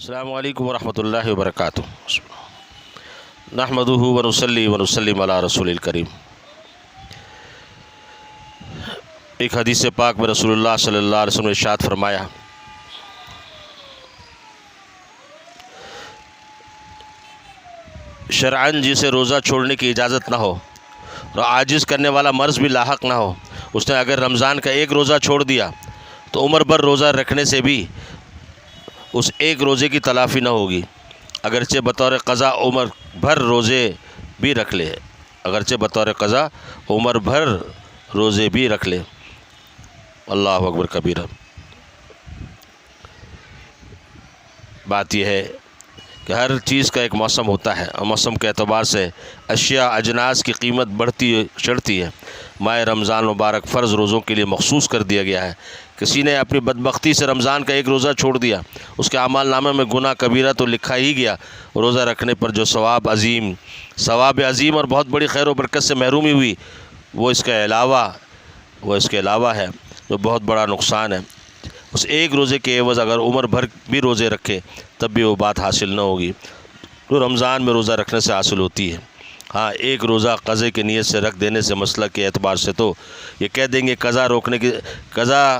السلام علیکم ورحمۃ اللہ وبرکاتہ۔ نحمدہ ونصلی ونسلم علی رسول الکریم۔ ایک حدیث پاک میں رسول اللہ صلی اللہ علیہ وسلم نے ارشاد فرمایا، شرعاً جسے روزہ چھوڑنے کی اجازت نہ ہو اور عاجز کرنے والا مرض بھی لاحق نہ ہو، اس نے اگر رمضان کا ایک روزہ چھوڑ دیا تو عمر بھر روزہ رکھنے سے بھی اس ایک روزے کی تلافی نہ ہوگی، اگرچہ بطور قضا عمر بھر روزے بھی رکھ لے، اگرچہ بطور قضا عمر بھر روزے بھی رکھ لے۔ اللہ اکبر کبیرہ۔ بات یہ ہے کہ ہر چیز کا ایک موسم ہوتا ہے اور موسم کے اعتبار سے اشیاء اجناس کی قیمت بڑھتی چڑھتی ہے۔ ماہ رمضان مبارک فرض روزوں کے لیے مخصوص کر دیا گیا ہے۔ کسی نے اپنی بدبختی سے رمضان کا ایک روزہ چھوڑ دیا، اس کے اعمال نامے میں گناہ کبیرہ تو لکھا ہی گیا، روزہ رکھنے پر جو ثواب عظیم اور بہت بڑی خیر و برکت سے محرومی ہوئی وہ اس کے علاوہ ہے، جو بہت بڑا نقصان ہے۔ اس ایک روزے کے عوض اگر عمر بھر بھی روزے رکھے تب بھی وہ بات حاصل نہ ہوگی جو رمضان میں روزہ رکھنے سے حاصل ہوتی ہے۔ ہاں، ایک روزہ قضے کی نیت سے رکھ دینے سے مسئلہ کے اعتبار سے تو یہ کہہ دیں گے قضا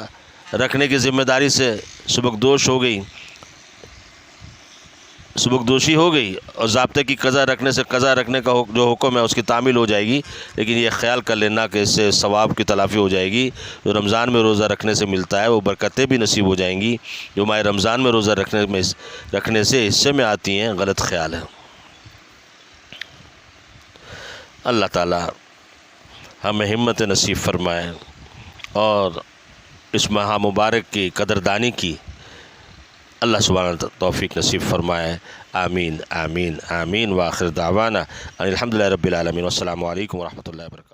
رکھنے کی ذمہ داری سے سبکدوشی ہو گئی اور ضابطے کی قضا رکھنے کا جو حکم ہے اس کی تعمیل ہو جائے گی، لیکن یہ خیال کر لینا کہ اس سے ثواب کی تلافی ہو جائے گی۔ جو رمضان میں روزہ رکھنے سے ملتا ہے وہ برکتیں بھی نصیب ہو جائیں گی جو ماہ رمضان میں روزہ رکھنے سے حصے میں آتی ہیں، غلط خیال ہے۔ اللہ تعالی ہمیں ہمت نصیب فرمائے اور اس ماہ مبارک کی قدردانی کی اللہ سبحانہ توفیق نصیب فرمائے۔ آمین آمین آمین۔ وآخر دعوانا ان الحمدللہ رب العالمین۔ والسلام علیکم ورحمۃ اللہ وبرکاتہ۔